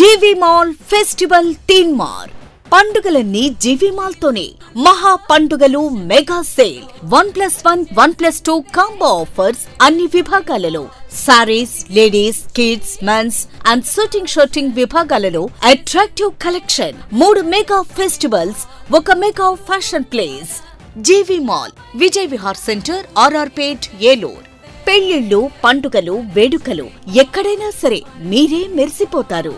జీవి mall festival theme మార్ పండుగలన్నీ జీవి mall తోనే. మహా పండుగలు మెగా సేల్ 1+1 1+2 కాంబో ఆఫర్స్ అన్ని విభాగాలలో. Saris, ladies, kids, mens and suiting విభాగాలలో attractive collection. 3 mega festivals, 1 mega fashion place. G V mall, Vijay Vihar centre, R R Pet, Eluru. పెళ్లిళ్లు, పండుగలు, వేడుకలు ఎక్కడైనా సరే మీరే మెరిసిపోతారు.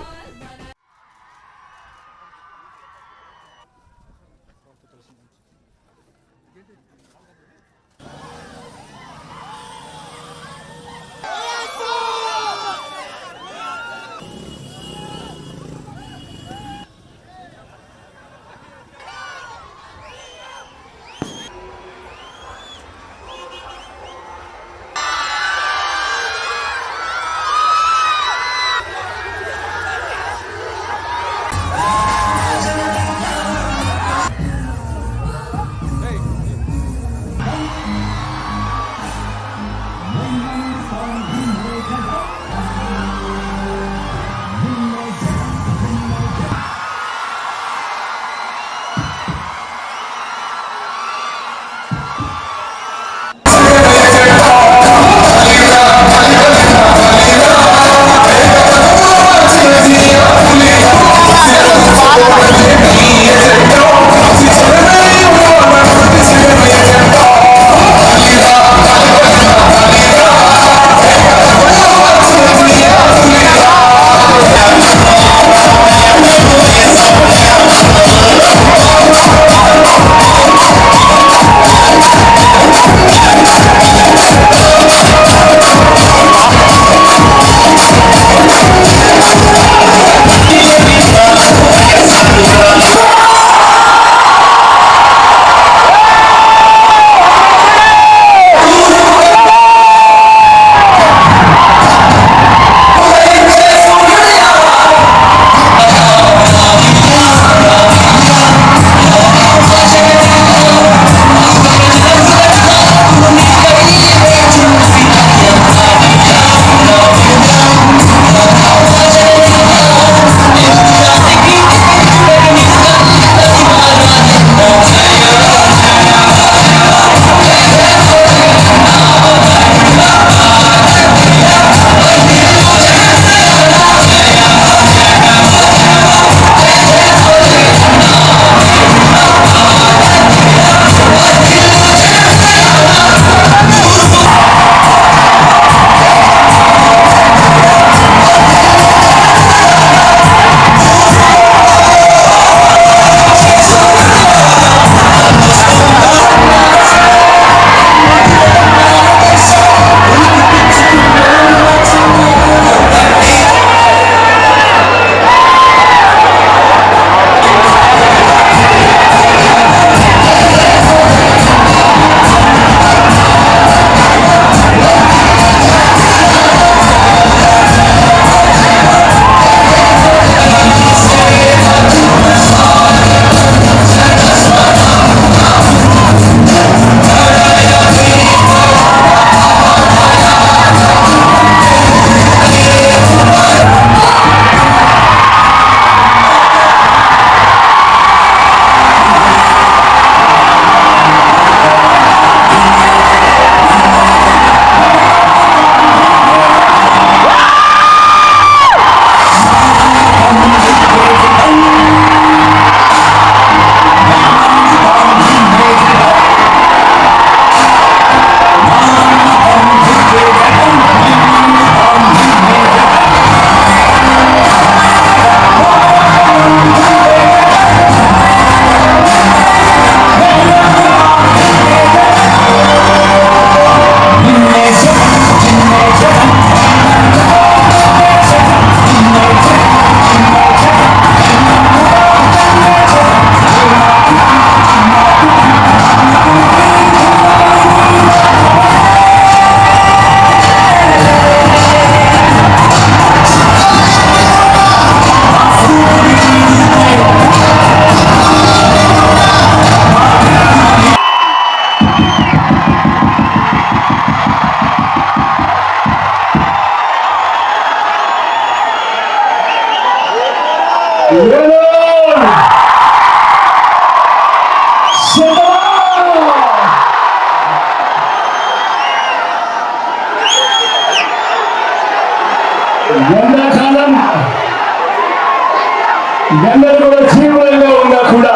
ఎందరు కూడా తీవ్రంగా ఉన్నా కూడా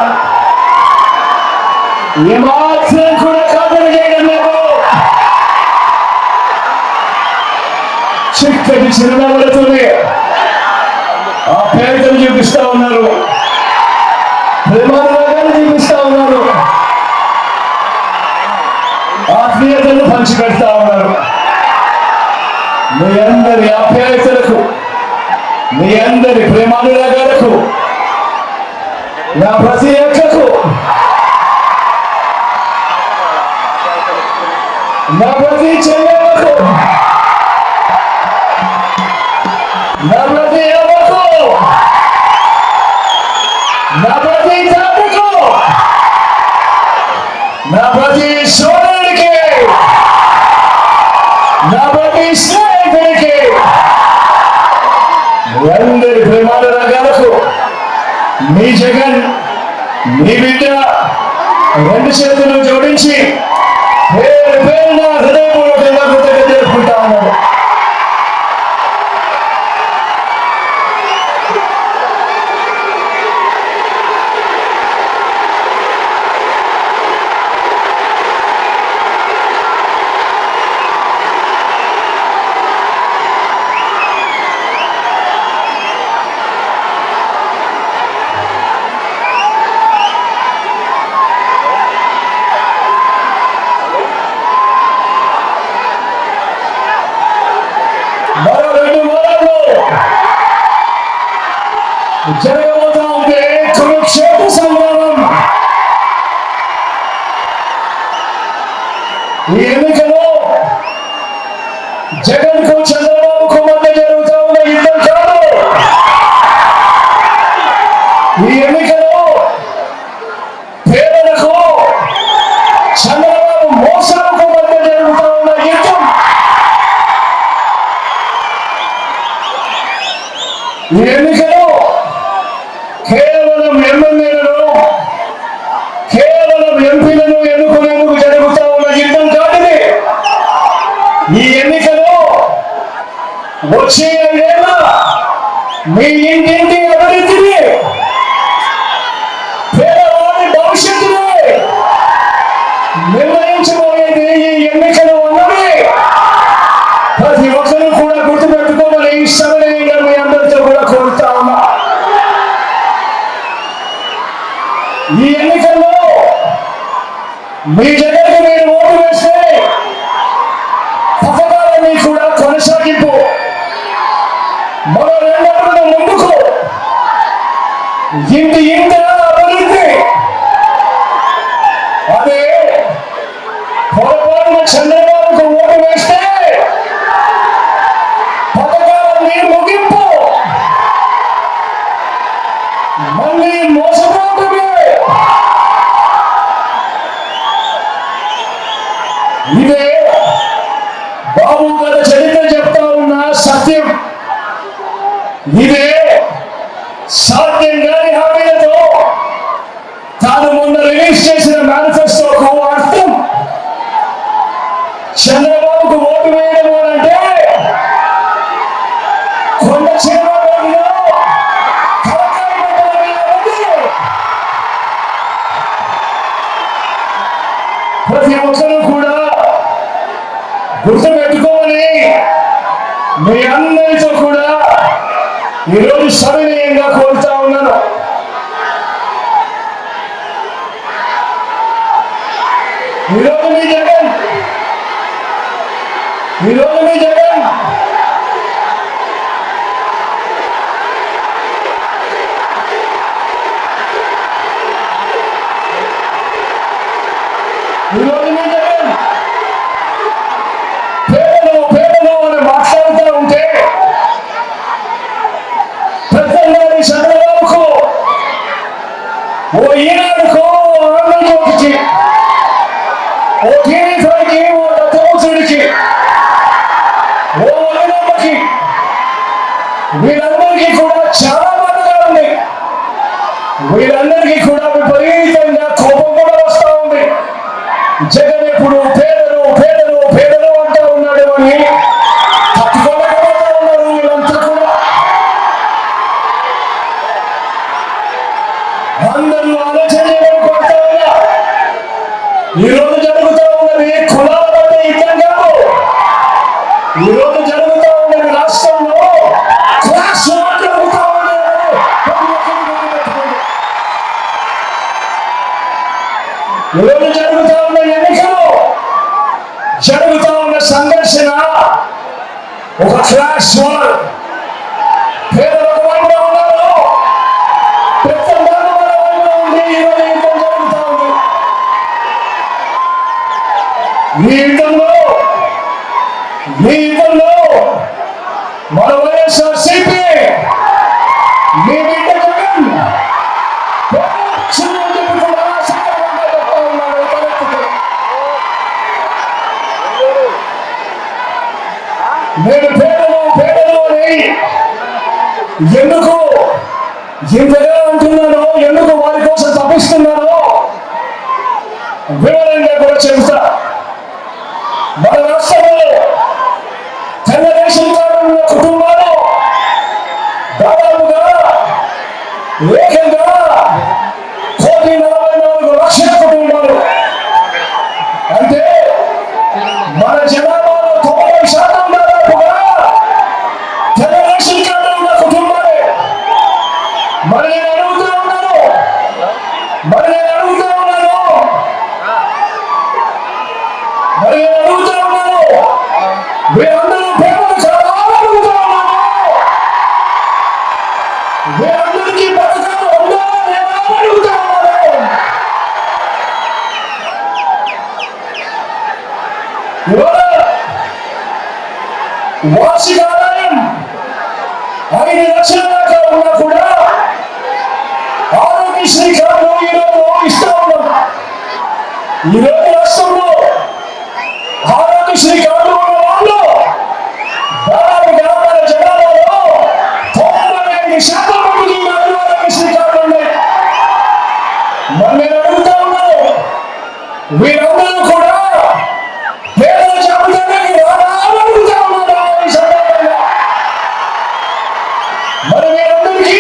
ఏమాత్రం కూడా కాదని చేయడం లేదు. చిక్కటి చిరునవ్వులతోనే ఆ పేదలు చూపిస్తా ఉన్నారు, ప్రేమానురాగాలు చూపిస్తా ఉన్నారు, ఆత్మీయతను పంచిపెడతా ఉన్నారు. మీ అందరి ఆప్యాయతలకు, మీ అందరి ప్రేమానురాగాలకు, నా ప్రతి అక్కకు, నా ప్రతి చెల్లెలకు, నా ప్రతి అమ్మకు, నా ప్రతి తాతకు, నా ప్రతి సోదరుడికి, నా ప్రతి స్నేహితుడికి, అందరి ప్రేమానురాగాలకు మీ జగన్, మీ బిడ్డ రెండు చేతులు జోడించి పేరు పేరున హృదయపూర్వకంగా కృతజ్ఞతలు తెలుపుకుంటా ఉన్నారు. మరో 2 వారాల్లో జరగబోతా ఉంటే కురుక్షేత్ర సంగ్రామం. ఈ ఎన్నికలో జగన్ కు చంద్రబాబుకు మధ్య జరుగుతా ఉన్న యుద్ధం కాదు. ఈ ఎన్నికలో పేదలకు చంద్రబాబు మోసాలకు మధ్య జరుగుతా ఉన్న యుద్ధం. ఈ ఎన్నికలో కేవలం ఎమ్మెల్యేలను, కేవలం ఎంపీలను ఎన్నుకునేందుకు జరుగుతా ఉన్న యుద్ధం కానిది. ఈ ఎన్నికలో వచ్చే 5 ఏళ్ళ మీ ఇంటింటి అభివృద్ధిని, పేదవాడి భవిష్యత్తుని నిర్ణయించబోయేది ఈ ఎన్నికలు ఉన్నది. ప్రతి ఒక్కరూ కూడా గుర్తుపెట్టుకోమని సవినయంగా మీ అందరితో కూడా కోరుతా ఉన్నా. ఈ ఎన్నికల్లో మీ జగన్కి మీరు ఓటు వేస్తే పథకాలన్నీ కూడా కొనసాగింపు, మరో 2 అడుగుల ముందుకు, ఇంత అభివృద్ధి. అదే పొరపాటున చంద్రబాబుకు ఓటు వేస్తే పథకాలన్నీ ముగింపు, మళ్ళీ మోసపోతుంది. ఇదే బాబు గత చరిత్ర చెప్తా ఉన్న సత్యం. ఇదే సాధ్యం కాని హామీలతో తాను మొన్న రిలీజ్ చేసిన మేనిఫెస్టోకు అర్థం. చంద్రబాబుకు ఓటు వేయడం అంటే కొండ చిన్నబాబులో ప్రతి ఒక్కరూ కూడా గుర్తుపెట్టుకోమని మీ అందరితో కూడా ఈరోజు సవినయంగా కోరుతా ఉన్నాను. ఈరోజు మీ జగన్, ఈరోజు మీ జగన్ పేదలు అని మాట్లాడుతూ ఉంటే ప్రజల్లోని చంద్రబాబుకు, ఓ ఈనాడుకు, ఆంధ్రజ్యోతికి, ఓ టీవీ5కి, ఓ దత్తమూర్తికి, ఓ వలినమ్మకి, వీళ్ళందరికీ కూడా చాలా బాధగా ఉంది. వీళ్ళందరికీ కూడా విపరీతంగా కోపం కూడా వస్తూ ఉంది. జగన్ ఎప్పుడు పేదలు పేదలు పేదలు అంటూ ఉన్నాడు అని తట్టుకోలేకపోతా ఉన్నారు వీళ్ళంతా కూడా. ఒక క్లాస్ వార్. పేదలు ఒక వైపున ఉన్నారు, పెద్ద వైపున ఉంది. ఈరోజు యుద్ధం జరుగుతూ ఉంది. ఈ యుద్ధంలో మన వైఎస్ఆర్సీపీ మీ బిడ్డ జగన్ నేను పేదలు అని ఎందుకు ఇంతగా అంటున్నాను, ఎందుకు వారి కోసం తప్పిస్తున్నాను వివరంగా కూడా చెబుతా. మన రాష్ట్రంలో తెలుగుదేశం కార్డు ఉన్న కుటుంబాలు దాదాపుగా ఏకంగా 1,44,00,000 కుటుంబాలు. అంటే మన జనాభాలో 90% దాదాపుగా తెలుగుదేశం కార్డు ఉన్న కుటుంబాలే. మరి నేను అడుగుతా ఉన్నాను వీరందరూ పేదలు చాలా అడుగుతా ఉన్నాను. వీరందరికీ పథకాలు ఉండాలా లేదా అడుగుతా ఉన్నాను. వార్షిక ఆదాయం 5 లక్షల దాకా ఉన్నా కూడా ఆరోగ్యశ్రీ కార్డులు ఈరోజు ఇస్తా ఉన్నాం. ఈరోజు రాష్ట్రంలో ఆరోగ్యశ్రీ కార్డులు ఉన్న వాళ్ళు దాదాపుగా మన జనాభాలో 95% మందికి ఆరోగ్యశ్రీ కార్డులు ఉన్నాయి. మరి నేను అడుగుతా ఉన్నాను, వీరందరూ కూడా పేదల జాబితాలోకి రావాలని అడుగుతా ఉన్నాను ఈ సందర్భంగా. మరి వీరందరికీ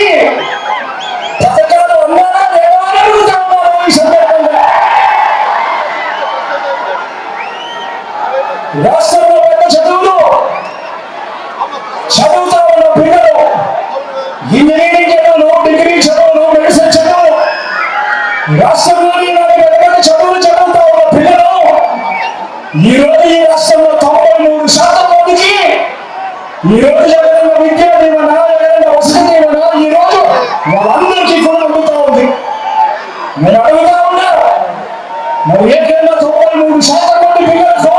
పథకాలు అందాలా లేదా అని అడుగుతా ఉన్నాను ఈ సందర్భంగా. రాష్ట్రంలో పెద్ద చదువులు చదువుతా ఉన్న పిల్లలు, ఇంజనీరింగ్ చదువులు, డిగ్రీ చదువులు, మెడిసిన్ చదువులు, రాష్ట్రంలోని పెద్ద చదువులు చదువుతా ఉన్న పిల్లలు ఈరోజు ఈ రాష్ట్రంలో 93% మందికి ఈరోజు జగనన్న విద్యా దీవెన, జగనన్న వసతి దీవెన ఈరోజు వాళ్ళందరికీ కూడా అందుతా ఉంది. నేను అడుగుతా ఉన్నా, మరి ఏకంగా 93% మంది పిల్లలకు,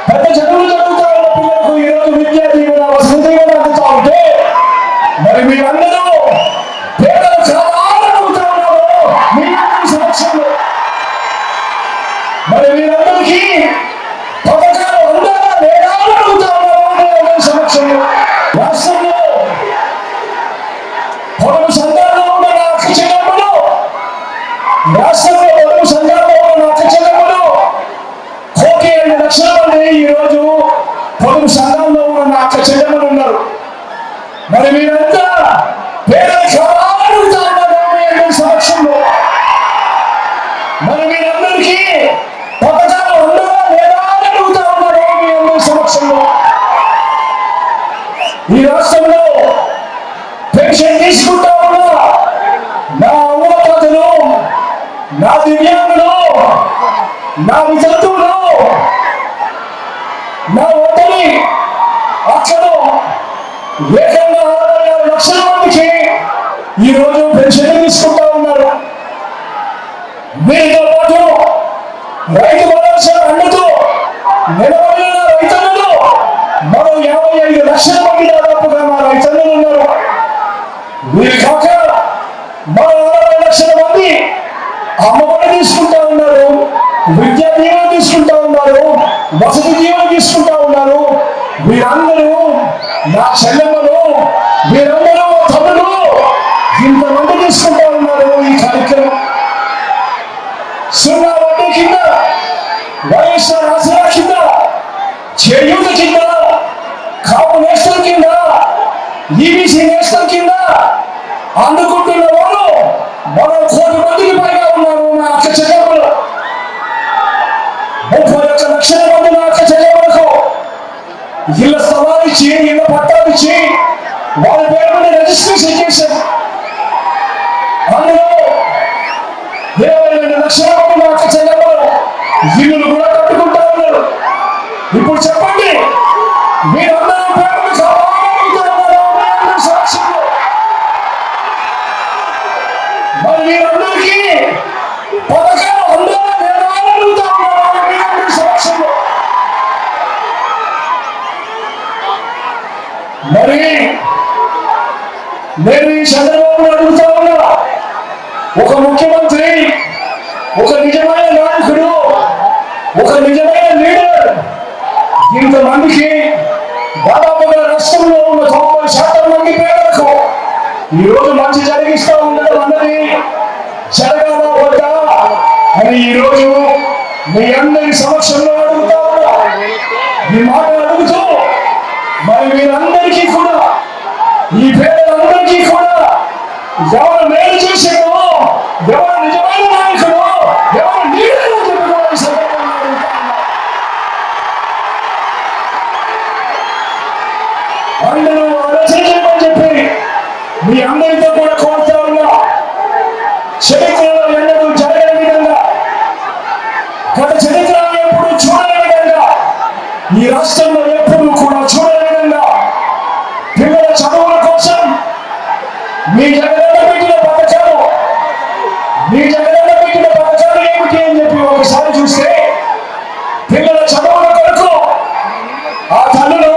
పెద్ద చదువులు చదువుతా ఉన్న పిల్లలకు ఈరోజు విద్యా దీవెన, వసతి దీవెన అందుతా ఉంటే మరి మీరందరూ పేదలు చాలా అడుగుతా ఉన్నారు మీ సమక్షంలో. మరి మీరందరికీ పథకాలు అందాలా లేదా అని అడుగుతా ఉన్నారు మీ అందరి సమక్షంలో. రాష్ట్రంలో పొరుగు సంఘాల్లో ఉన్న నా అక్క చెల్లెమ్మలు, రాష్ట్రంలో పొరుగు సంఘాల్లో ఉన్న నా అక్క చెల్లెమ్మలు 1,2,00,000 మంది ఈరోజు పొరుగు సంఘాల్లో ఉన్న నా అక్క చెల్లెమ్మలు ఉన్నారు. మరి మీరంతా పేదలు చాలా అడుగుతా ఉన్నారు మీ అందరి సమక్షంలో. మరి మీరందరికీ పథకాలు ఉండాలా లేదా అని అడుగుతా ఉన్నారు మీ అందరి సమక్షంలో. ఈ రాష్ట్రంలో పెన్షన్ తీసుకుంటా ఉన్నా నా అవ్వతాతలు, నా దివ్యాంగులు, నా వితంతువులు, నా ఒంటరి అక్కలు ఏకంగా 66 లక్షల మందికి ఈరోజు పెన్షన్ తీసుకుంటా ఉన్నారు. వీరితో పాటు రైతు భరోసా అండుతూ నిలబడిన రైతన్నులు మరో 55 లక్షల మంది దాదాపుగా మా రైతన్నులు ఉన్నారు. వీరి కాక మరో 60 లక్షల మంది అమ్మఒడి తీసుకుంటా ఉన్నారు, విద్యా దీవెన తీసుకుంటా ఉన్నారు, వసతి దీవెన తీసుకుంటా ఉన్నారు. వీరందరూ నా చెల్లెమ్మలు, వీరందరూ తమ్ముడు, ఇంతమంది తీసుకుంటా ఉన్నారు ఈ కార్యక్రమం. 0 వడ్డీ కింద, వైఎస్ఆర్ ఆసరా కింద, చేయూత కింద, కాపు నేస్తం కింద, ఈబీసీ నేస్తం కింద అందుకుంటున్న వాళ్ళు మరో 1,00,000 మందికి పైగా ఉన్నారు నా అక్క చెల్లెమ్మలు. 31 లక్షల మంది నా అక్క చెల్లెమ్మలకు ఇళ్ల స్థలాలు ఇచ్చి, ఇళ్ల పట్టాలు ఇచ్చి వాళ్ళ పేరు మీద రిజిస్ట్రేషన్ చేశారు. అందులో 22 లక్షల మంది నా అక్క చెల్లెమ్మలు ఇల్లులు కూడా కట్టుకుంటా ఉన్నారు. ఇప్పుడు చెప్పండి, మీరందరూ ప్రేమను కావాలనుకుంటున్నారు సాక్షులు. మరి మీరందరికీ పథకాలు అందాలనుకుంటా ఉన్నారు సాక్షులు. మరి నేను ఈ చంద్రబాబు అడుగుతా ఉన్నా, ఒక ముఖ్యమంత్రి, ఒక నిజమైన నాయకుడు, ఒక నిజమైన లీడర్ ఇంతమందికి దాదాపుగా రాష్ట్రంలో ఉన్న 90% మంది పేదలకు ఈరోజు మంచి జరిగిస్తా ఉండడం అన్నది జరగాలా వద్దా అని ఈరోజు మీ అందరి సమక్షంలో అడుగుతా ఉన్నా. ఈ మాట అడుగుతూ మరి మీరందరికీ కూడా, ఈ పేదలందరికీ కూడా ఎవరు మేలు చేశాడో, ఎవరు నిజమైన నాయకుడు, ఎవరు లీడర్ చెప్పుకోవాలి సందర్భంగా అందరూ ఆలోచన చేయమని చెప్పి మీ అందరితో కూడా కోరుతా ఉన్నా. చరిత్రలో ఎన్నడూ జరగని విధంగా, గత చరిత్రలో ఎప్పుడు చూడని విధంగా, ఈ రాష్ట్రంలో ఎప్పుడు కూడా చూడని విధంగా పిల్లల చదువుల కోసం మీ జగనన్న పెట్టిన పథకాలు, మీ జగనన్న పెట్టిన పథకాలు ఏమిటి అని చెప్పి ఒకసారి చూస్తే, పిల్లల చదువుల కొరకు ఆ తల్లులు,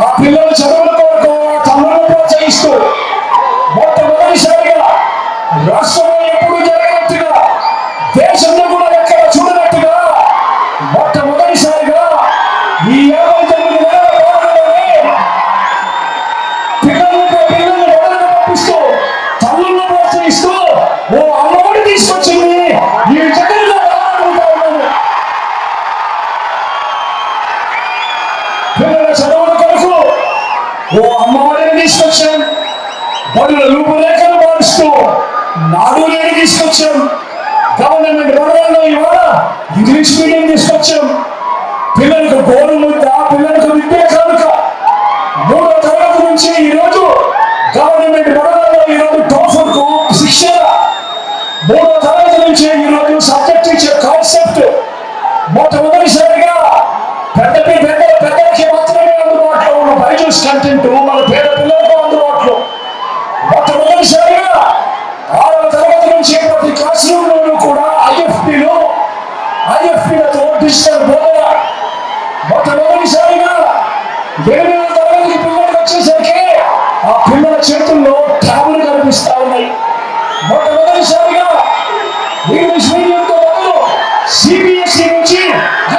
ఆ పిల్లల చదువుల కొరకు ఆ తల్లులను ప్రోత్సహిస్తూ మొట్టమొదటిసారిగా రాష్ట్రంలో ఎప్పుడు జరగనట్టుగా, దేశంలో కూడా ఎక్కడ చూడనట్టుగా మొట్టమొదటిసారిగా ఈ 59,000 పాలనలోనే పిల్లల్ని మొదలు పంపిస్తూ తల్లులను ప్రోత్సహిస్తూ ఓ అమ్మఒడి తీసుకొచ్చింది ఈ జగన్లో రావాలనుకుంటా ఉన్నాను. పిల్లల చదువుల కొరకు ఓ అమ్మఒడిని తీసుకొచ్చాం. బడుల రూపురేఖలు మారుస్తూ నాడు నేడు తీసుకొచ్చాం. గవర్నమెంట్ బడులలో ఇవాళ ఇంగ్లీష్ మీడియం తీసుకొచ్చాం. పిల్లలకు గోరు ముద్ద, పిల్లలకు విద్య కానుక 3వ తరగతి నుంచి ఈరోజు గవర్నమెంట్ బడులలో ఈరోజు టోఫర్కు శిక్షణ, 3వ తరగతి నుంచి ఈరోజు సబ్జెక్ట్ ఇచ్చే కాన్సెప్ట్ మొట్టమొదటిసారిగా పెద్దలకి మాత్రమే అందుబాటులో ఉన్న బైజూస్ కంటెంట్ మన పేద పిల్లలకు అందుబాటులో మొట్టమొదటిసారిగా 6వ తరగతి నుంచి ప్రతి క్లాస్ రూమ్ లోనూ కూడా ఐఎఫ్పీలతో డిజిటల్ బోధన మొట్టమొదటిసారిగా 8వ తరగతి పిల్లలకు వచ్చేసరికి ఆ పిల్లల చేతుల్లో ట్యాబులు కనిపిస్తా ఉన్నాయి. మొట్టమొదటిసారిగా ఇంగ్లీష్ మీడియంతో మొదలు సిబిఎస్ఈ నుంచి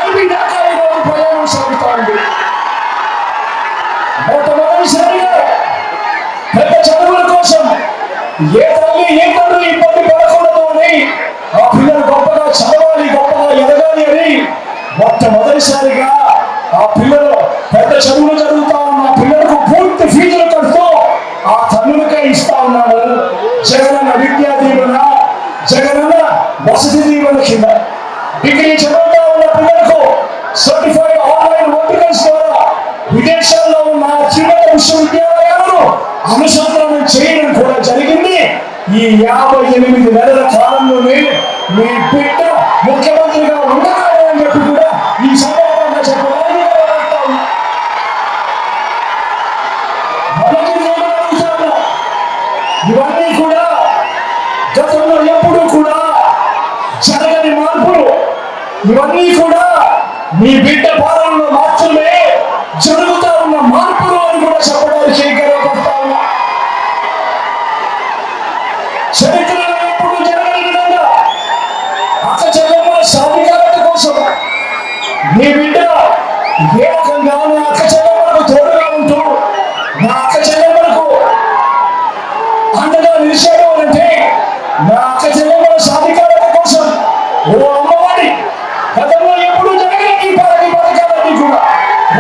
ఐబీ దాకా ఈరోజు ప్రయాణం సాగుతా ఉంది. మొట్టమొదటిసారిగా పెద్ద చదువుల కోసం ఏ తల్లి ఏ తండ్రి ఇబ్బంది పడకూడదు అని, ఆ పిల్లలు గొప్పగా చదవాలి, గొప్పగా ఎదగాలి అని మొట్టమొదటిసారిగా ఆ పిల్లలు పెద్ద చదువులు చదువుతా ఉన్న పిల్లలకు పూర్తి ఫీజులు కడుతూ ఆ తల్లులకే ఇస్తా ఉన్నాడు జగనన్న విద్యా దీవెన, జగనన్న వసతి దీవెన కింద. డిగ్రీ చదువుతా ఉన్న పిల్లలకు సర్టిఫైడ్ ఆన్లైన్ వర్టికల్స్ ద్వారా విదేశాల్లో ఉన్న అత్యున్నత విశ్వవిద్యాలయాలను అనుసంధానం చేయడం కూడా జరిగింది. ఈ 58 నెలల కాలంలోనే మీ బిడ్డ ముఖ్యమంత్రిగా ఉండాలి అని చెప్పి కూడా ఈ సందర్భంగా చెప్పడానికి ఇవన్నీ కూడా గతంలో ఎప్పుడు కూడా జరగని మార్పులు. ఇవన్నీ కూడా మీ బిడ్డ పాలనలో మాత్రమే జరుగుతా ఉన్న మార్పులు అని కూడా చెప్పడానికి గర్వపడతా ఉన్నా. చరిత్రలో ఎప్పుడు జరగని విధంగా అక్క చెల్లెమ్మల సాధికారత కోసం మీ బిడ్డ ఏ రకంగా నా అక్క చెల్లెమ్మలకు తోడుగా ఉంటూ, నా అక్క చెల్లెమ్మలకు అండగా నిలిచాడు అంటే, నా అక్క చెల్లెమ్మల సాధికారత కోసం ఓ అమ్మవారి గతంలో ఎప్పుడు జరగని ఈ పథకాలన్నీ కూడా,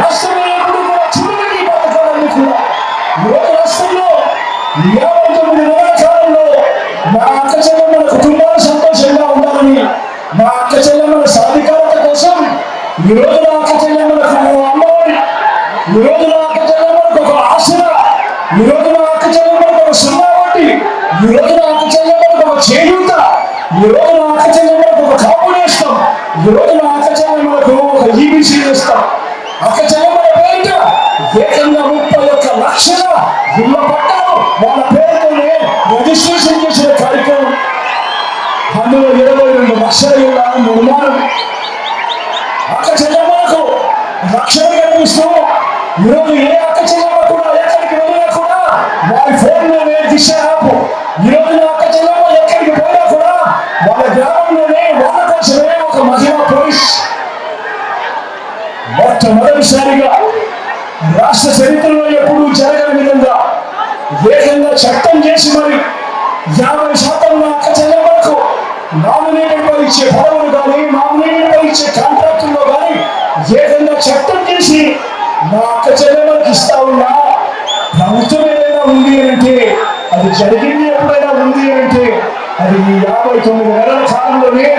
రాష్ట్రంలో ఎప్పుడు కూడా చూడని ఈ పథకాలన్నీ కూడా ఈరోజు రాష్ట్రంలో 59 నెలల కాలంలో నా అక్క చెల్లెమ్మల కుటుంబాలు సంతోషంగా ఉండాలని, నా అక్క చెల్లెమ్మల సాధికారత కోసం ఈరోజు నా అక్క చెల్లెమ్మలకు అమ్మవారి, ఈరోజు నా అక్క చెల్లెమ్మలకు ఒక ఆసరా, ఈరోజు నా అక్క చెల్లెమ్మలకు ఒక సున్నా వడ్డీ, ఈరోజు నా అక్క చెల్లెమ్మలకు ఒక చేయూత, ఈరోజు నా అక్క చెల్లెమ్మలకు ఒక కాపునేస్తాం, ఈరోజు నా అక్క చెల్లెమ్మలకు ఒక ఈబీసీ ఇస్తాం. అక్క చెల్లెమ్మల పేరిట ఏకంగా 31 లక్షల ఇళ్ల పట్టాలు వాళ్ళ పేరుతోనే రిజిస్ట్రేషన్ చేసిన కార్యక్రమం. అందులో 22 లక్షల ఇళ్ల నిర్మాణం. అక్క చెల్లెమ్మలకు రక్షణ కల్పిస్తూ ఈరోజు ఏ అక్క చెల్లెమ్మ కూడా ఎక్కడికి వెళ్ళినా కూడా వారి ఫోన్లోనే దిశ యాప్. ఈరోజు నా అక్క చెల్లెమ్మ ఎక్కడికి పోయినా కూడా వాళ్ళ గ్రామంలోనే వాళ్ళ కోసమే ఒక మహిళా పోలీస్. మొట్టమొదటిసారిగా రాష్ట్ర చరిత్రలో ఎప్పుడూ జరగని విధంగా ఏకంగా చట్టం చేసి మరి 50% నా అక్క చెల్లెమ్మలకు నామినేటెడ్ ఇచ్చే పదవులు కానీ నామినేటెడ్ ఇచ్చే కాంట్రాక్టుల్లో కానీ ఏకంగా చట్టం చేసి నా అక్క చెల్లెమ్మలకు ఇస్తా ఉన్నా. ప్రభుత్వం ఏదైనా ఉంది అంటే అది జరిగింది, ఎప్పుడైనా ఉంది అంటే అది ఈ 59 నెలల కాలంలోనే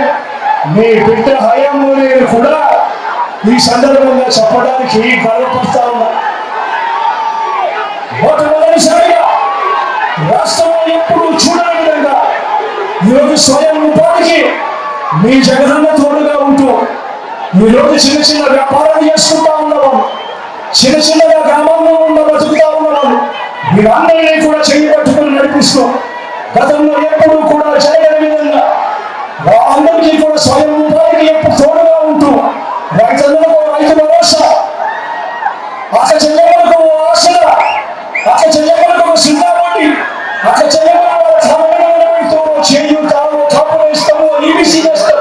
మీ బిడ్డ హయాంలోనే కూడా ఈ సందర్భంగా చెప్పడానికి గర్వపడతా ఉన్నా. మొట్టమొదటిసారిగా రాష్ట్రంలో ఎప్పుడు చూడని విధంగా ఈరోజు స్వయం ఉపాధికి మీ జగనన్న తోడుగా ఉంటూ ఈరోజు చిన్న చిన్న వ్యాపారాలు చేసుకుంటా ఉన్నవాళ్ళు, చిన్న చిన్నగా గ్రామంలో బతుకుతా ఉన్నవాళ్ళు వీరందరినీ కూడా చేయబట్టుకుని నడిపిస్తూ గతంలో ఎప్పుడు కూడా జరగని విధంగా వాళ్ళందరికీ కూడా స్వయం ఉపాధికి ఎప్పుడు తోడుగా ఉంటూ రైతులకు రైతు భరోసా, అక్క చెల్లెమ్మలకు ఆశల, అక్క చెల్లెమ్మలకు సిద్ధాంతి, అక్క చెల్లెమ్మలకు చేయూత కాపులు ఇస్తాము, ఈబీసీ చేస్తాం.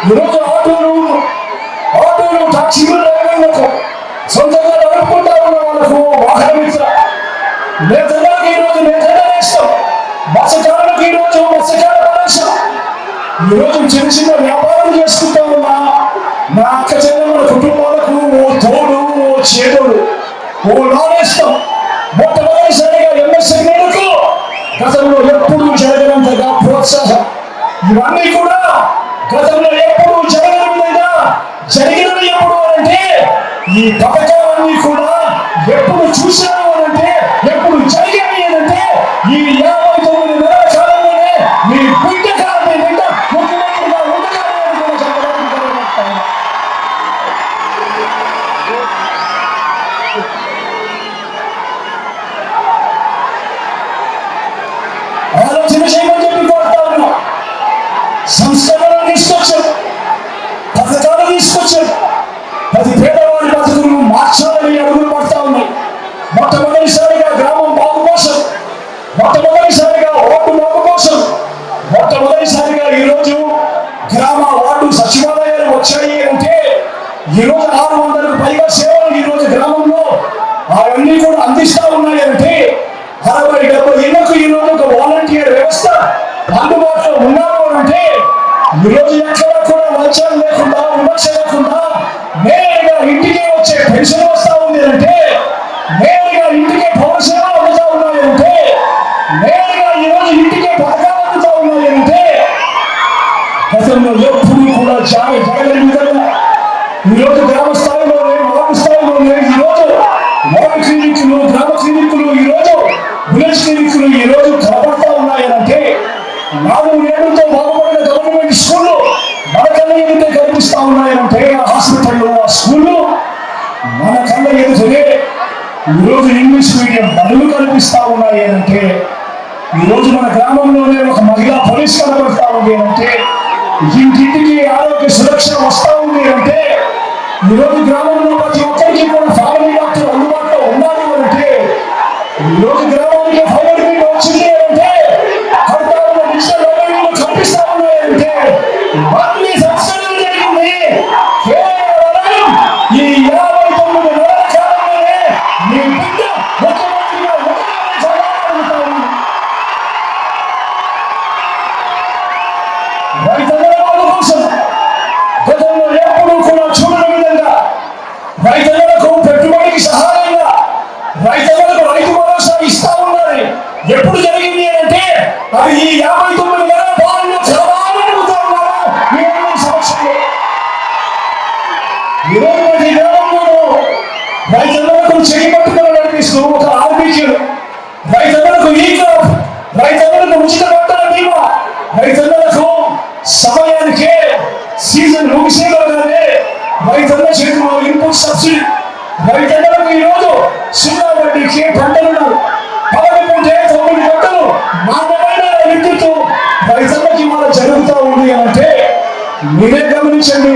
ఈరోజు ఆటోలు టాక్సీలు డ్రైవర్లకు సొంతంగా నడుపుకుంటా ఉన్న వాళ్ళకు వాహనం ఇస్తాం. నేతలకు ఈరోజు నేతగా ఇస్తాం, మత్స్యకారులకు ఈరోజు మత్స్యకార ప్రవేశం. ఈరోజు చిన్న చిన్న వ్యాపారం చేసుకుంటా ఉన్నా నా అక్క చెల్లెమ్మల కుటుంబాలకు ఓ తోడు, ఓ చేదోడు, ఓ నానేస్తాం. మొట్టమొదటిసారిగా ఎంఎస్ఐ మేరకు గతంలో ఎప్పుడు జరగనంతగా ప్రోత్సాహం. ఇవన్నీ కూడా గతంలో ఎప్పుడు జరగని విధంగా జరిగినవి. ఎప్పుడు అంటే ఈ పథకాలన్నీ కూడా ఎప్పుడు చూశాను అనంటే, ఎప్పుడు జరిగినవి అనంటే ఈ 59 నెలల కాలంలోనే మీ బిడ్డ ముఖ్యమంత్రిగా ఉండగానే కూడా చెప్పడానికి. ఆలోచన చేయమని చెప్పి కోరుతా ఉన్నా. సంస్కరణలు తీసుకొచ్చారు, పథకాలు తీసుకొచ్చారు, ప్రతి పేదవాడి బతుకులను మార్చాలని అడుగులు పడతా ఉన్నాయి. మొట్టమొదటిసారిగా గ్రామం బాగు కోసం, మొట్టమొదటిసారిగా వార్డు బాగు కోసం, మొట్టమొదటిసారిగా ఈరోజు గ్రామ వార్డు సచివాలయాలు వచ్చాయి అంటే ఈరోజు 600కు పైగా సేవలు ఈరోజు గ్రామంలో అవన్నీ కూడా అందిస్తా ఉన్నాయి అంటే 60-70 ఇళ్లకు ఈరోజు ఒక వాలంటీర్ వ్యవస్థ అందుబాటులో ఉన్నారు అంటే ఈరోజు ఎక్కడ కూడా లంచాలు లేకుండా, విమర్శ లేకుండా నేరుగా ఇంటికి వచ్చే పెన్షన్ వస్తా ఉంది అంటే, నేరుగా ఇంటికే పౌర సేవలు అందుతా ఉన్నాయి అంటే, నేరుగా ఈరోజు ఇంటికే పథకాలు అందుతా ఉన్నాయి అంటే గతంలో ఎప్పుడు కూడా జరగని విధంగా ఈరోజు గ్రామ స్థాయిలోనే, వార్డు స్థాయిలోనే ఈరోజు వార్డు క్లినిక్లు, గ్రామ క్లినిక్లు, ఈరోజు విలేజ్ క్లినిక్లు ఈరోజు కనబడతా ఉన్నాయంటే 4 ఏళ్లతో బాగుపడిన గవర్నమెంట్ స్కూళ్ళు మన కళ్ళ ఎదుటే కనిపిస్తా ఉన్నాయంటే, హాస్పిటల్లో ఆ స్కూళ్ళు మన కళ్ళ ఎదుటే ఈరోజు ఇంగ్లీష్ మీడియం బడులు కనిపిస్తా ఉన్నాయి అంటే, ఈరోజు మన గ్రామంలోనే ఒక మహిళా పోలీస్ కనబడతా ఉంది అంటే, ఇంటింటికి ఆరోగ్య సురక్ష వస్తా ఉంది అంటే, ఈరోజు గ్రామంలో ప్రతి ఒక్కరికి కూడా ఫ్యామిలీ డాక్టర్ అందుబాటులో ఉన్నారు అంటే, ఈరోజు గ్రామానికి ఫైబర్ మీట్ వచ్చింది అంటే, హర్తాల్లో డిజిటల్ లైబ్రరీలు కనిపిస్తా ఉన్నాయంటే అన్ని సంస్కరణలు జరిగింది. కేవలం ఈ 59 నెలల కాలంలోనే మీ బిడ్డ ముఖ్యమంత్రిగా ఉండగానే చదవాలనుకుంటాను. రైతుల కోసం గతంలో ఎప్పుడు కూడా చూడని విధంగా రైతులకు పెట్టుబడికి సహాయంగా రైతులకు రైతు భరోసా ఇస్తా ఉన్నది. ఎప్పుడు జరిగింది అంటే అది ఈ 59 నెలల పాలనలో చదవాలని అడుగుతా ఉన్నారు. సమస్యలు ఈరోజు ప్రతి గ్రామంలోనూ రైతులకు చేయి పట్టుకుని నడిపిస్తూ ఒక ఆర్బీక్యూ, రైతులకు ఈ క్రాప్, రైతులకు ఉచిత పంటల బీమా, రైతులకు సమయానికే సీజన్ ముగిసేలోగానే రైతుల చేతిలో ఇన్పుట్ సబ్సిడీ, రైతులకు ఈరోజు మీరే గమనించండి,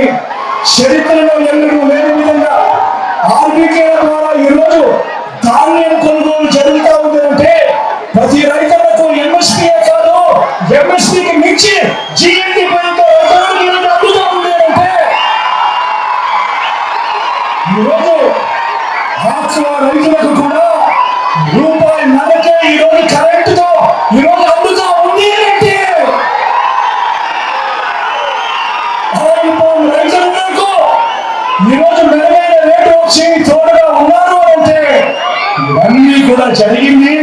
చరిత్రలో ఎన్నడూ లేని విధంగా ఆర్బీకే ద్వారా ఈరోజు ధాన్యం కొనుగోలు జరుగుతూ ఉంది అంటే ప్రతి రైతులకు ఎంఎస్పీఏ కాదు, ఎంఎస్పీకి మించి జీఎన్టీ పేరుతో అందుతూ ఉంది అంటే ఈరోజు ఆక్వా రైతులకు కూడా రూపాయి నెలకే ఈరోజు కరెంటుతో ఈరోజు అందుతూ ఉంది అంటే రైతులకు ఈరోజు మెరుగైన రేటు వచ్చి తోడుగా ఉన్నారు అంటే ఇవన్నీ కూడా జరిగింది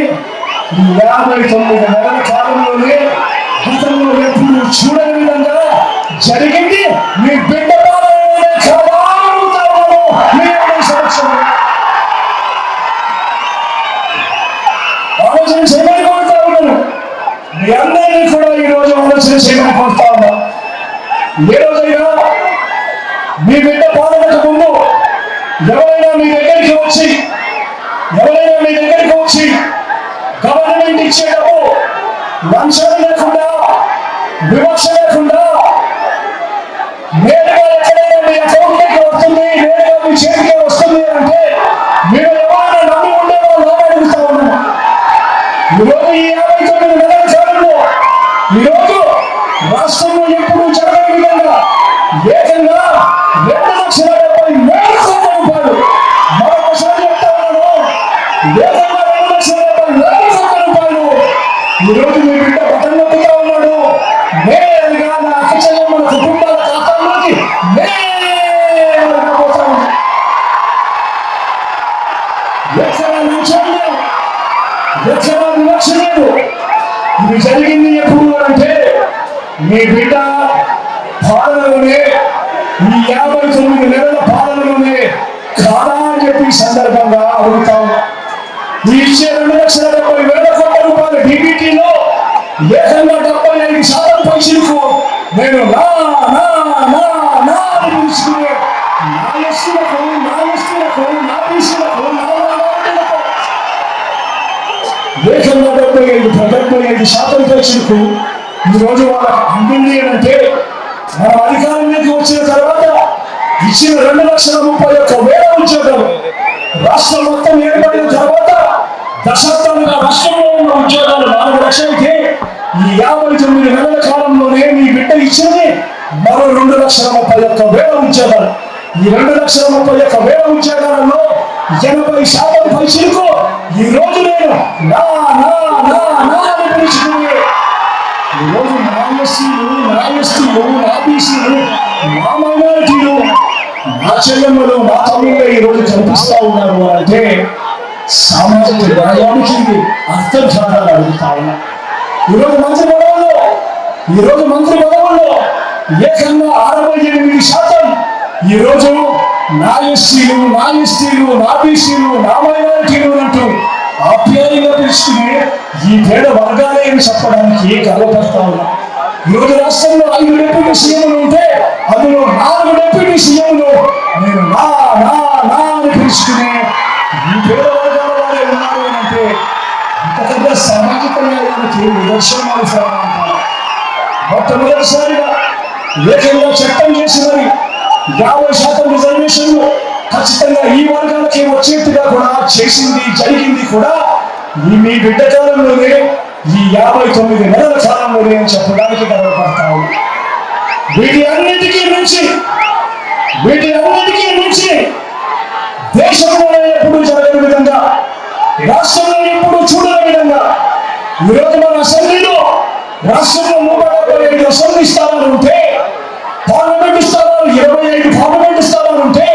ఈ 59 నెలల కాలంలోనే గతంలో ఎప్పుడు చూడని విధంగా జరిగింది. మీ బిడ్డ పాలనలోనే కావాలనుకుంటాను మీ అందరి సమక్షంలో ఆలోచన చేయమని కోరుతా ఉన్నాను. మీ అందరినీ కూడా ఈరోజు ఆలోచన చేయమని కోరుతా ఉన్నా. ఏ రోజైనా మీ బిడ్డ పాలనకు ముందు ఎవరైనా మీ దగ్గరికి వచ్చి గవర్నమెంట్ ఇచ్చేటప్పుడు లంచం లేకుండా వివక్ష లేకుండా నేరుగా ఎక్కడైనా మీ అకౌంట్లోకి వస్తుంది, నేరుగా మీ చేతికి వస్తుంది అంటే మీరు ఎవరైనా నమ్మి ఉండేవాళ్ళు అడుగుతా ఉన్నాను. ఈరోజు ఈ 59 నెలల కాలంలో ఈరోజు రాష్ట్రంలో ఎప్పుడు జరగని విధంగా ఏకంగా 2,70,000 కోట్ల రూపాయలు, మరొకసారి చెప్తా ఉన్నాను, ఏకంగా 2,70,000 కోట్ల రూపాయలు ఈరోజు మీ బిడ్డ బటన్ నొక్కుతా ఉన్నాడు. నేరుగా నా అక్కచెల్లెమ్మల కుటుంబాల ఖాతాల్లోకి నేరుగా పోతా ఉన్నాడు. ఎక్కడ లంచం లేదు, ఎక్కడ వివక్ష లేదు. ఇది జరిగింది ఎప్పుడు అంటే మీ బిడ్డ పాలనలోనే, ఈ 59 నెలల పాలనలోనే కాదా అని చెప్పి సందర్భంగా అడుగుతా ఉన్నా. ఈ ఇచ్చే 2,70,000 కోట్ల రూపాయల డీబీటీలో ఏకంగా 75% పైసలకు నేను నా అని పిలుచుకునే నా ఎస్సీలకు, నా బీసీలకు, ఏకంగా 75% పైసలకు ఈరోజు వాళ్ళకి అందింది అంటే మన అధికారంలోకి వచ్చిన తర్వాత ఇచ్చిన 2,31,000 ఉద్యోగాలు రాష్ట్రం మొత్తం ఏర్పడిన తర్వాత దశాబ్దాలుగా రాష్ట్రంలో ఉన్న ఉద్యోగాలు 4 లక్షలకి ఈ 59 నెలల కాలంలోనే మీ బిడ్డ ఇచ్చింది మరో 2,31,000 ఉద్యోగాలు. ఈ 2,31,000 ఉద్యోగాలలో 80% పైసలకు ఈ రోజు నేను నా అని పిలుచుకునే ఈరోజు నా ఎస్సీలు, నా ఎస్టీలు, నా బీసీలు, నా మైనారిటీలు, నా చెల్లెమ్మలు, నా తమ్ముళ్ళే ఈరోజు కనిపిస్తా ఉన్నారు అంటే సామాజిక న్యాయానికి అర్థం కాదని అడుగుతా ఉన్నా. ఈరోజు మంత్రి పదవుల్లో ఏకంగా 68% ఈరోజు నా ఎస్సీలు, నా ఎస్టీలు, నా బీసీలు, నా మైనారిటీలు అంటూ ఆప్యాయంగా పిలుచుకుని ఈ పేద వర్గాలే అని చెప్పడానికి గర్వపడతా ఉన్నా. ఈరోజు రాష్ట్రంలో 5 డిప్యూటీ సీఎంలు ఉంటే అందులో 4 డిప్యూటీ సీఎంలు నేను నా అని పిలుచుకుని ఈ పేద వర్గాల వారే ఉన్నారు అంటే ఇంతకంటే సామాజిక న్యాయానికి నిదర్శనం అంటారు. మొట్టమొదటిసారిగా ఏకంగా చట్టం చేసి మరి 50% రిజర్వేషన్లు ఖచ్చితంగా ఈ వర్గాలకి వచ్చేట్టుగా కూడా చేసింది, జరిగింది కూడా మీ బిడ్డ కాలంలోనే, ఈ 59 నెలల కాలంలోనే అని చెప్పడానికి గర్వపడతాము. వీటి అన్నిటికీ నుంచి దేశంలో ఎప్పుడు జరగని విధంగా, రాష్ట్రంలో ఎప్పుడు చూడని విధంగా ఈరోజు మన అసెంబ్లీలో రాష్ట్రంలో 175 అసెంబ్లీ స్థానాలు ఉంటే, పార్లమెంటు స్థానాలు 25 పార్లమెంటు స్థానాలు ఉంటే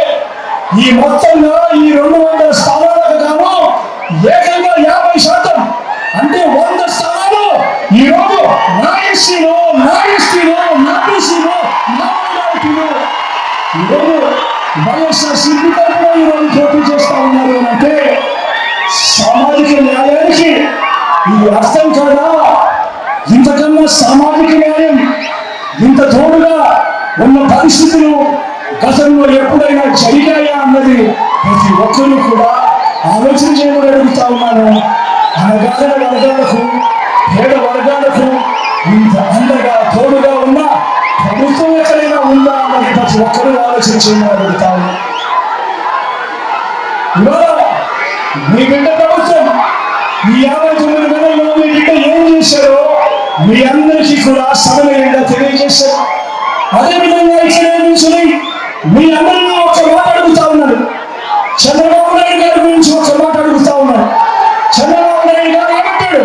ఈ మొత్తంగా ఈ 200 స్థానాలకు గాను ఏకంగా 50% అంటే 100 స్థానాలు ఈరోజు నా ఎస్సీలో, నా ఎస్టీలో, నా బీసీలో, నా మైనారిటీలో ఈరోజు వైఎస్ఆర్సీపీ తరఫున ఈరోజు పోటీ చేస్తా ఉన్నారు అంటే సామాజిక న్యాయానికి ఇది అర్థం కాదా? ఇంతకన్నా సామాజిక న్యాయం, ఇంత తోడుగా ఉన్న పరిస్థితులు గతంలో ఎప్పుడైనా జరిగాయా అన్నది ప్రతి ఒక్కరూ కూడా ఆలోచన చేయమని అడుగుతా ఉన్నాను. అనగానే వర్గాలకు, పేద వర్గాలకు ఇంత అండగా తోడుగా ఉన్న ప్రభుత్వం ఎక్కడైనా ప్రతి ఒక్కరూ ఆలోచించేలా అడుగుతాను. ఇవాళ మీ బిడ్డ ప్రభుత్వం ఈ 59 నెలల్లో మీ బిడ్డ ఏం చేశారో మీ అందరికీ కూడా సమయంగా తెలియజేశారు. అదేవిధంగా ఇక్కడ నుంచుని మీ అందరినీ ఒక మాట అడుగుతా ఉన్నాడు. చంద్రబాబు నాయుడు గారి గురించి ఒక మాట అడుగుతా ఉన్నాడు. చంద్రబాబు నాయుడు గారు ఏమంటాడు?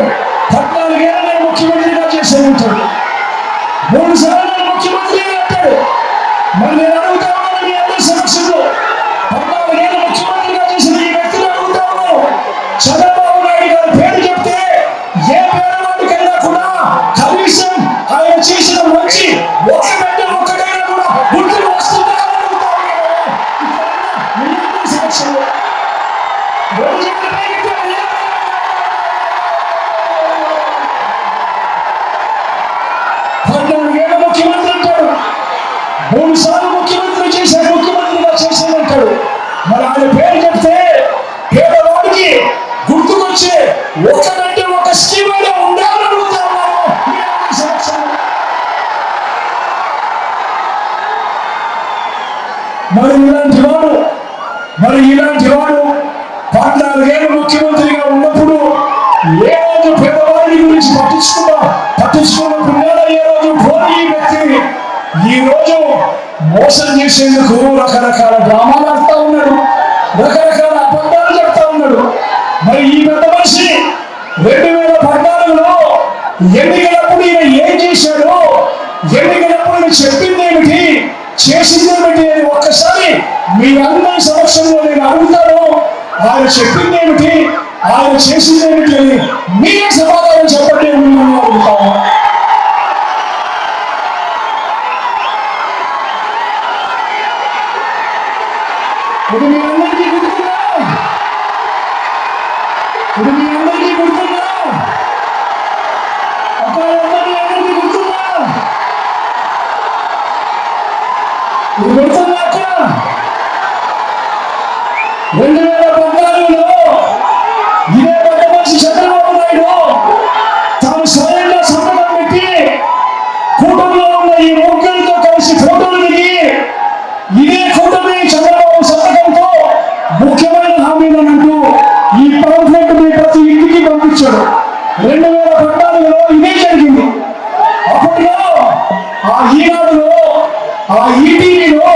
14 ఏళ్ళ నేను ముఖ్యమంత్రిగా చేశానంటాడు. 3 సార్లు నేను ముఖ్యమంత్రి అంటాడు. మరి నేను అడుగుతా ఉన్నాను మీ అందరి సమక్షంలో, 14 ఏళ్ళు ముఖ్యమంత్రిగా చేసిన ఈ వ్యక్తిని అడుగుతా ఉన్నాను. చంద్రబాబు నాయుడు గారి పేరు చెప్తే ఏ పేదవాడికైనా కూడా కనీసం ఆయన చేసిన మంచి ఒక్కటైనా కూడా గుర్తుకు వస్తుందా అని అడుగుతా ఉన్నాను. మీ అందరి సమక్షంలో ముఖ్యమంత్రి అంటాడు. 3 సార్లు ముఖ్యమంత్రిగా చేశానంటాడు. మరి ఆయన పేరు చెప్తే పేదవాడికి గుర్తుకొచ్చే ఒక్కటంటే ఒక స్కీమ్ అయినా ఉండాలని అడుగుతా ఉన్నాను. మరి ఇలాంటి వాడు 14 ఏళ్ళు ముఖ్యమంత్రిగా ఉన్నప్పుడు ఏ రోజు పేదవాడి గురించి పట్టించుకున్నప్పుడు ఏ రోజు పోనీ ఈ వ్యక్తి ఈ రోజు మోసం చేసేందుకు రకరకాల డ్రామాలు ఆడుతూ ఉన్నాడు, రకరకాల అబద్ధాలు చెప్తా ఉన్నాడు. మరి ఈ పెద్ద మనిషి 2014లో ఎన్నికలప్పుడు ఈయన ఏం చేశాడు, ఎన్నికలప్పుడు ఈయన చెప్పింది ఏమిటి, చేసింది ఏమిటి అని ఒక్కసారి మీ అందరి సమక్షంలో నేను అడుగుతాను. ఆయన చెప్పింది ఏమిటి, ఆయన చేసింది ఏమిటి అని మీరే సమాధానం చెప్పండి అని నేను అడుగుతాను. ఇది మీ అందరికీ గుర్తుందా? అబ్బాయి అందరికీ గుర్తుందా? ఇది గుర్తుందా అక్క? 2014లో ఇదే పెద్ద మనిషి చంద్రబాబు నాయుడు తాను స్వయంగా సంతకం పెట్టి కూటమిలో ఉన్న ఈ ముగ్గురితో కలిసి ఫోటోలు దిగి ఇదే కూటమి చంద్రబాబు సంతకంతో ముఖ్యమైన హామీలంటూ ఈ పాంఫ్లెట్ మీ ప్రతి ఇంటికి పంపించాడు. 2014లో ఇదే జరిగింది. అప్పట్లో ఆ ఈనాడులో, ఆ ఈటీవీలో,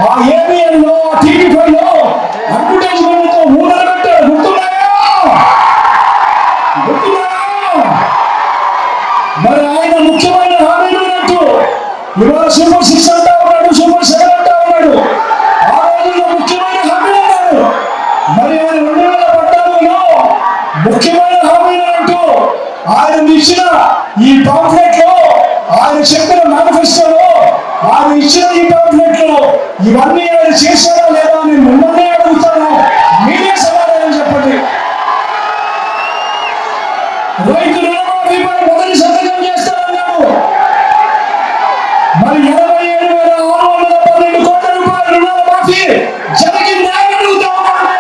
ఆ ఏబిఎన్లో, ఆ టీవీ5లో అడ్వర్టైజ్మెంట్తో ఊళ్ళో పెట్టారు. గుర్తున్నాయా? మరి ఆయన ముఖ్యమైన హామీలు అంటూ ఇవాళ సూపర్ 6 అంటా ఉన్నాడు, సూపర్ 7 అంటా ఉన్నాడు. ఆ రోజుల్లో ముఖ్యమైన హామీలు అన్నాడు. మరి ఆయన 2014లో ముఖ్యమైన హామీలు అంటూ ఆయన ఇచ్చిన ఈ పాంఫ్లెట్ లో, ఆయన చెప్పిన మేనిఫెస్టోలో, ఆయన ఇచ్చిన ఈ పాంఫ్లెట్ లో ఇవన్నీ ఆయన చేశారా లేదా అని మిమ్మల్ని అడుగుతాను. మీరే సమాధానం చెప్పండి. రైతు రుణమాఫీపై మొదటి సంతకం చేస్తానన్నాడు. మరి 27,612 కోట్ల రూపాయల రుణమాఫీ జరిగిందా అని అడుగుతా ఉన్నాను.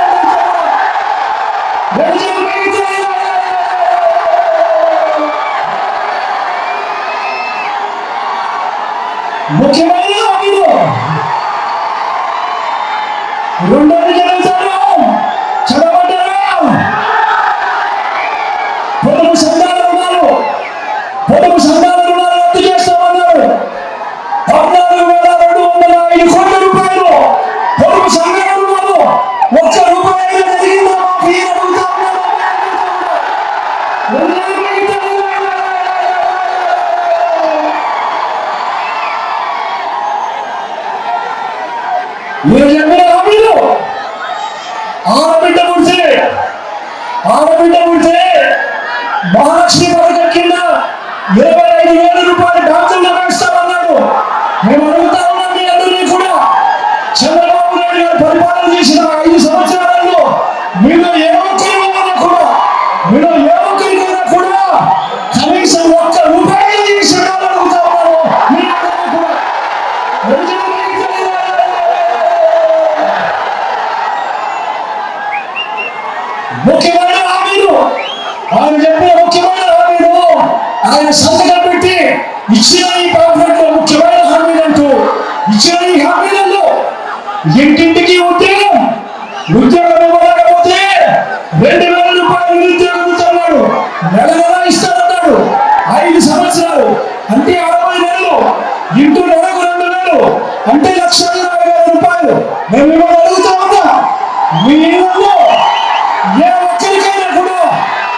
ముఖ్యమైన హామీలు రెండోది జరుగుతారు. చదవమంటారా? పొదుపు సంఘాల రుణాలు రద్దు చేస్తామన్నారు. 14,205 కోట్ల రూపాయలు పొదుపు సంఘాల రుణాలు ఒక్క రూపాయి జరిగిందా మాఫీ అడుగుతా ఉన్నారు. మీరు చెప్పిన హామీలు ఆడబిడ్డ పుడితే మహాలక్ష్మి పథకం కింద 25,000 రూపాయలు డాక్టర్లు వేస్తామన్నాడు. మేము అడుగుతా ఉన్నాం మీ అందరినీ కూడా, చంద్రబాబు నాయుడు గారు పరిపాలన చేసిన 5 సంవత్సరాలలో మీలో ఏ ఒక్కరికైనా కూడా కనీసం ఒక్క రూపాయి చేసినా అడుగుతా ఉన్నాను మీ అందరినీ కూడా. ముఖ్యమైన హామీలు ఆయన చెప్పిన ముఖ్యమైన హామీలు ఆయన సంతకం పెట్టి ఇచ్చిన ఈ పాంఫ్లెట్ లో ముఖ్యమైన హామీలు అంటూ ఇచ్చిన ఈ హామీ ఇంటింటికి ఉద్యోగం, ఉద్యోగం ఇవ్వలేకపోతే 2,000 రూపాయలు నిరుద్యోగం ఇస్తున్నాడు, నెల నెల ఇస్తానన్నాడు. 5 సంవత్సరాలు అంటే 60 నెలలు ఇంటూ నెలకు 2,000 అంటే 1,20,000 రూపాయలు. మేము మిమ్మల్ని అడుగుతా ఉన్నా, మీ ఇళ్ళలో ఏ ఒక్కరికైనా కూడా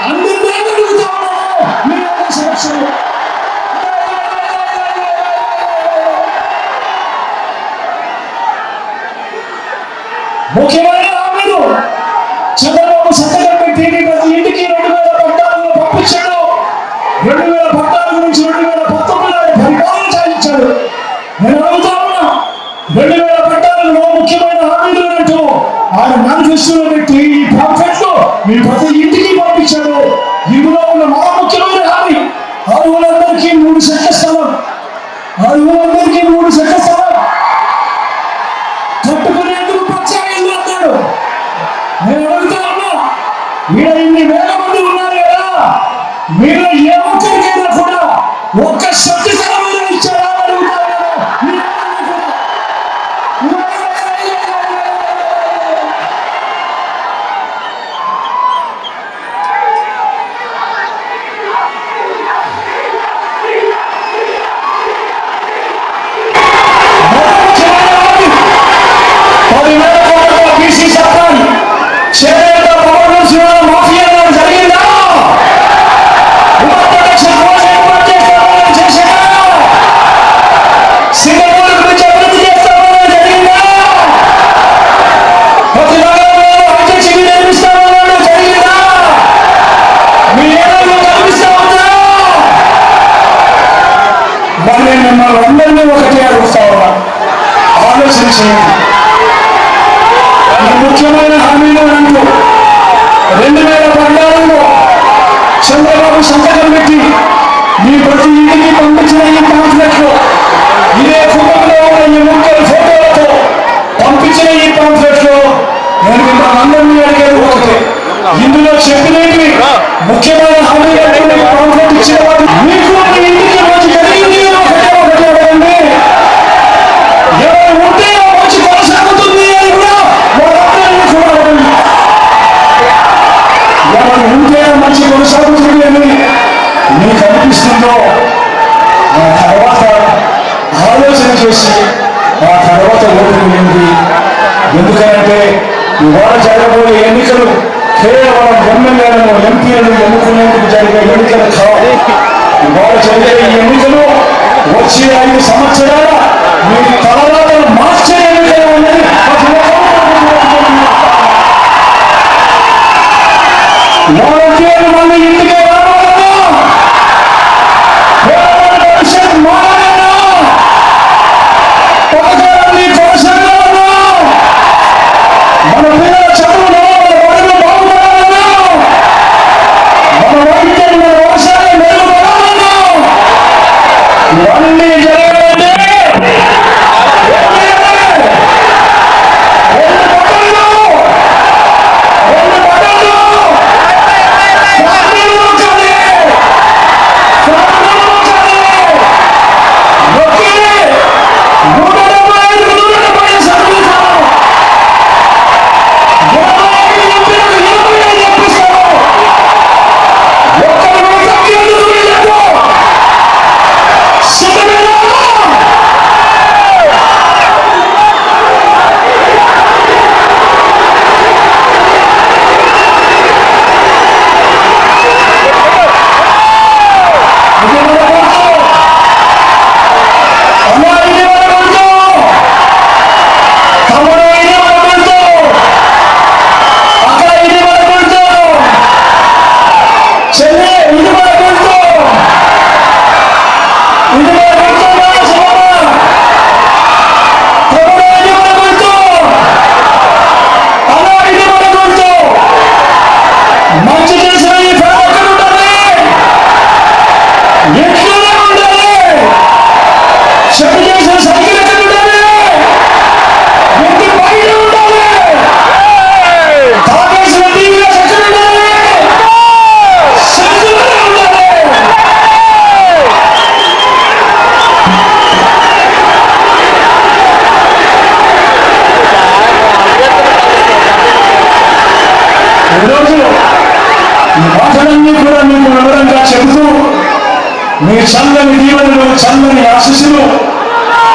అందరినీ అడుగుతా ఉన్నాము, మీ అందరి సమక్షంలో ముఖ్యమైన హామీలు చంద్రబాబు సంతకం పెట్టి ప్రతి ఇంటికి 2014లో పంపించాడు. 2014 నుంచి 2019 పరిపాలన సాగించాడు. నేను అడుగుతా ఉన్నా, 2014లో ముఖ్యమైన హామీలు అంటూ ఆయన మేనిఫెస్టోలో పెట్టి ఈ పాంఫ్లెట్ లో మీ ప్రతి ఇంటికి పంపించాడు. ఇందులో ఉన్న మరో ముఖ్యమైన హామీ, అర్హులందరికీ 3 సెంట్ల స్థలం, అర్హులందరికీ 3 సెంట్ల స్థలం కట్టుకునేందుకు పచ్చా ఇల్లు అన్నాడు. నేను అడుగుతా ఉన్నా, మీరు ఇన్ని వేల మంది ఉన్నారు కదా, మీరు ఏ ఒక్కరికైనా కూడా ఒక్క శక్తి స్థలమైన ఇచ్చారా అని అడుగుతా ఉన్నాను. అందరినీ ఒకటే అడుగుతా ఉన్నా, ఆలోచన చేయండి. ముఖ్యమైన హామీలు అంటూ 2014లో చంద్రబాబు సంతకం పెట్టి మీ ప్రతి ఇంటికి పంపించిన ఈ పాంఫ్లెట్ లో, ఇదే కుటుంబంలో ఉన్న ఈ ముఖ్యుల ఫోటోలతో పంపించిన ఈ పాంఫ్లెట్ లో నేను మిమ్మల్ని అందరినీ అడిగేది ఒకటే, ఇందులో చెప్పినవి ముఖ్యమైన హామీలు పాంఫ్లెట్ ఇచ్చిన వాటి మీకు మీ ఇంటికి మంచి జరిగింది ఒకటే అడగండి. ఎవరు ఉంటే మంచి కొనసాగుతుంది అని కూడా వాళ్ళందరినీ కూడా అడగండి. ఎవరు ఉంటే మంచి కొనసాగుతుంది అని మీకు అనిపిస్తుందో ఆ తర్వాత ఆలోచన చేసి ఆ తర్వాత ఓటు వేయండి. ఎందుకంటే ఇవాళ జరగబోయే ఎన్నికలు కేవలం ఎమ్మెల్యేలను ఎంపీలను ఎన్నుకునేందుకు జరిగే ఎన్నికలు కావు. ఇవాళ జరిగే ఈ ఎన్నికలు వచ్చే 5 సంవత్సరాల మీ తలరాతను మార్చే ఎన్నికలు అనేది వాలంటీర్లు మళ్ళీ ఇంటికే రావాలన్నా, భవిష్యత్ మారాలన్నా, పథకాలన్నీ కొనసాగాలన్నా, మన పిల్లల చదువులో మన బాగుపడాలన్నా, మన వైద్యం మన వ్యవసాయం మెరుగుపడాలన్నా, ఇవన్నీ జరగాలంటే రెండు బట్టలు మీకు వివరంగా చెబుతూ మీ చల్లని దీవెనలు చల్లని ఆశీస్సులు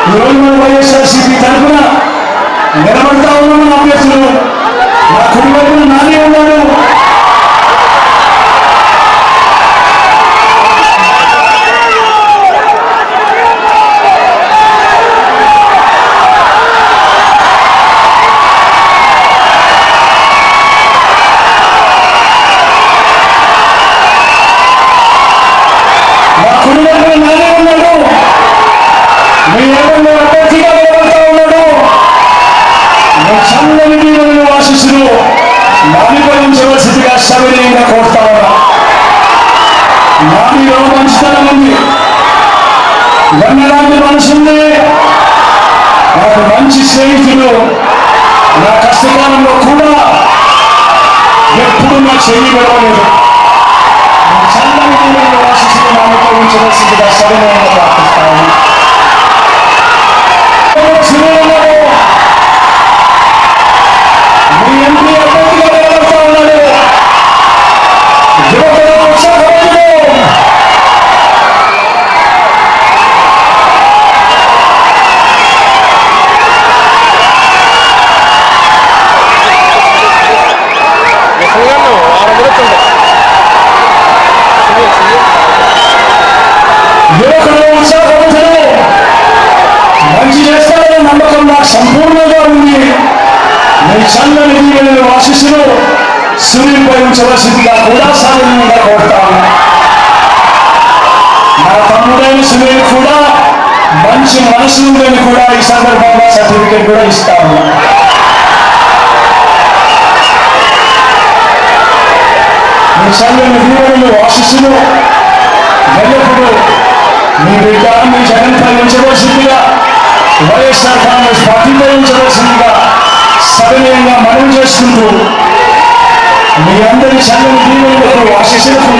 ఈరోజు మన వైఎస్ఆర్సీపీ తరఫున నిలబడతా ఉన్నాము. అభ్యర్థులు నా కుడి వైపున నానే ఉన్నాడు. నామికరించవలసిందిగా సవినయంగా కోరుతా ఉన్నా. నామిలో మంచితనం ఉంది, వెన్నలాంటి మనసు ఉంది. నాకు మంచి స్నేహితులు నా కష్టకాలంలో కూడా ఎప్పుడు నా చెయ్యి విడవలేదు. చల్లని దీవెనలు ఆశిస్తున్న నామికరించవలసిందిగా సవినయంగా ప్రార్థిస్తాను. మంచి చేస్తారనే నమ్మకం నాకు సంపూర్ణంగా ఉంది. మీ చల్లని దీవెనలు ఆశీస్సులు సునీల్పై ఉంచవలసిందిగా కూడా సాధారణంగా కోరుతాను. నా తమ్ముడైన సునీల్ కూడా మంచి మనసు ఉందని కూడా ఈ సందర్భంగా సర్టిఫికేట్ కూడా ఇస్తాను. మీ చల్లని దీవెనలు ఆశీస్సులు ఎల్లప్పుడూ మీ బిడ్డ మీ జగన్పై ఉంచవలసిందిగా, వైఎస్ఆర్ కాంగ్రెస్ పార్టీపై ఉంచవలసిందిగా సవినయంగా మనవి చేసుకుంటూ మీ అందరి చల్లని దీవెనలకు ఆశీస్సులకు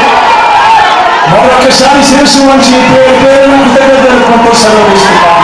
మరొకసారి శిరస్సు వంచి పేరు పేరున కృతజ్ఞతలు కొంటూ సెలవు తీసుకుంటాను.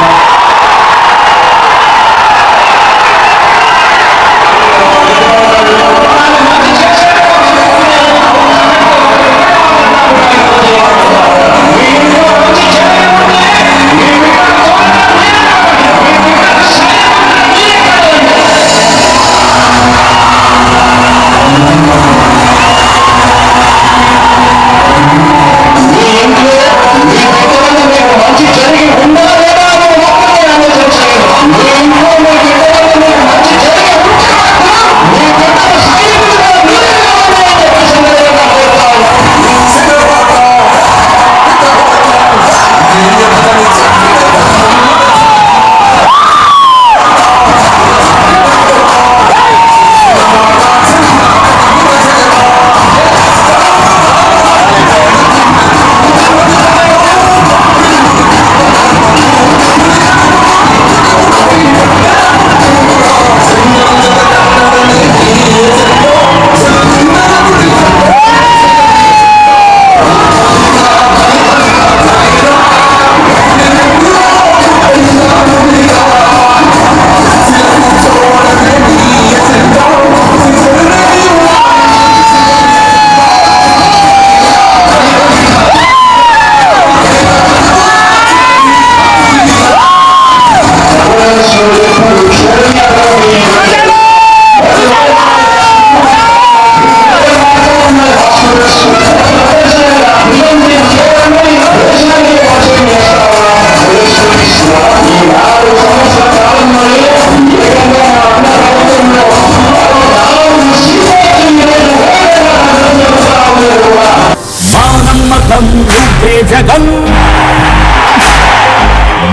జగన్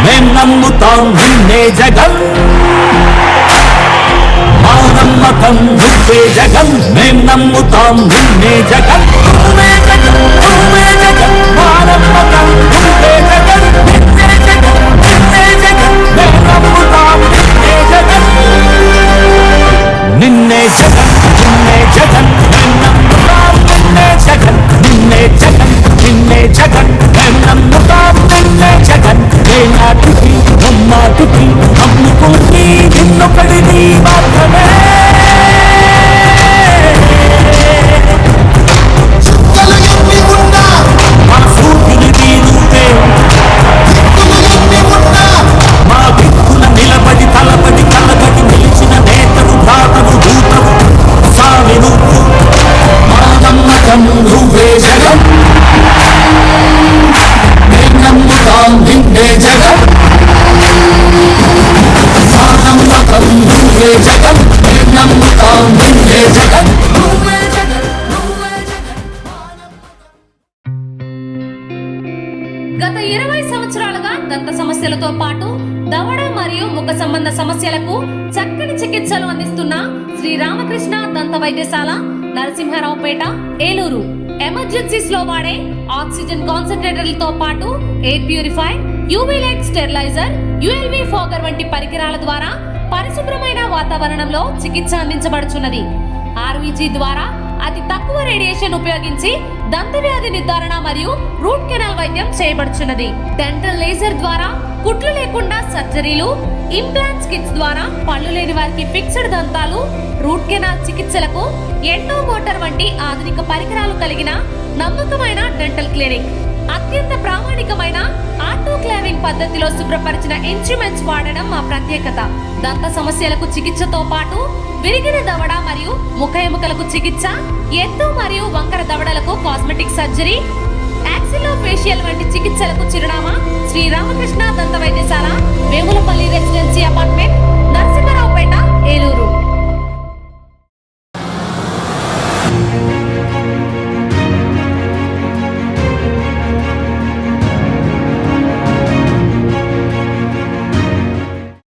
మేం నమ్ముతాం నిన్నే జగన్, మా నమ్మకం నువ్వే జగన్, మేం నమ్ముతాం నిన్నే జగన్, నువ్వే జగన్, నువ్వే జగన్, మా నమ్మకం నువ్వే జగన్, నిన్నే జగన్, నిన్నే జగన్, మేం నమ్ముతాం నిన్నే జగన్, నిన్నే జగన్, నిన్నే జగన్, మేం నమ్ముతాం నిన్నే జగన్, నిన్నే జగన్, నిన్నే జగన్, మేం నమ్ముతాం నిన్నే జగన్, ఏ నాటికి నమ్మాటికి నమ్ముకుంది నిన్నొకడిని మాత్రమే. జగం మేం నమ్ముతాం నువ్వే జగం నువ్వే జగం నువ్వే జగం. గత 20 సంవత్సరాలుగా దంత సమస్యలతో పాటు దవడ మరియు ముఖ సంబంధ సమస్యలకు చక్కని చికిత్సలు అందిస్తున్న శ్రీ రామకృష్ణ దంత వైద్యశాల, నరసింహారావుపేట, ఏలూరు. ఎమర్జెన్సీస్ లో వాడే ఆక్సిజన్ కాన్సంట్రేటర్లతో పాటు air purify, UV light steriliser, ULV fogger వంటి పరికరాల ద్వారా పరిశుభ్రమైన వాతావరణంలో చికిత్స అందించబడుచున్నది. ఆర్వీజీ ద్వారా అతి తక్కువ రేడియేషన్ ఉపయోగించి దంత వ్యాధి నిర్ధారణ మరియు రూట్ కెనాల్ వైద్యం చేయబడుచున్నది. డెంటల్ లేజర్ ద్వారా కుట్లు లేకుండా సర్జరీలు, ఇంప్లాంట్స్ కిట్స్ ద్వారా పళ్ళు లేని వారికి ఫిక్స్డ్ దంతాలు, రూట్ కెనాల్ చికిత్సలకు ఎండో మోటార్ వంటి ఆధునిక పరికరాలు కలిగిన నమ్మకమైన డెంటల్ క్లినిక్. అత్యంత ప్రామాణికమైన ఆటోక్లావింగ్ పద్ధతిలో శుభ్రపరిచిన ఇన్స్ట్రుమెంట్స్ వాడడం మా ప్రత్యేకత. దంత సమస్యలకు చికిత్సతో పాటు విరిగిన దవడ మరియు ముఖ ఎముకలకు చికిత్స, ఎత్తు మరియు వంకర దవడలకు కాస్మెటిక్ సర్జరీ, యాక్సిలోఫేషియల్ వంటి చికిత్సలకు చిరునామా శ్రీ రామకృష్ణ దంత వైద్యశాల, వేములపల్లి రెసిడెన్సీ అపార్ట్మెంట్.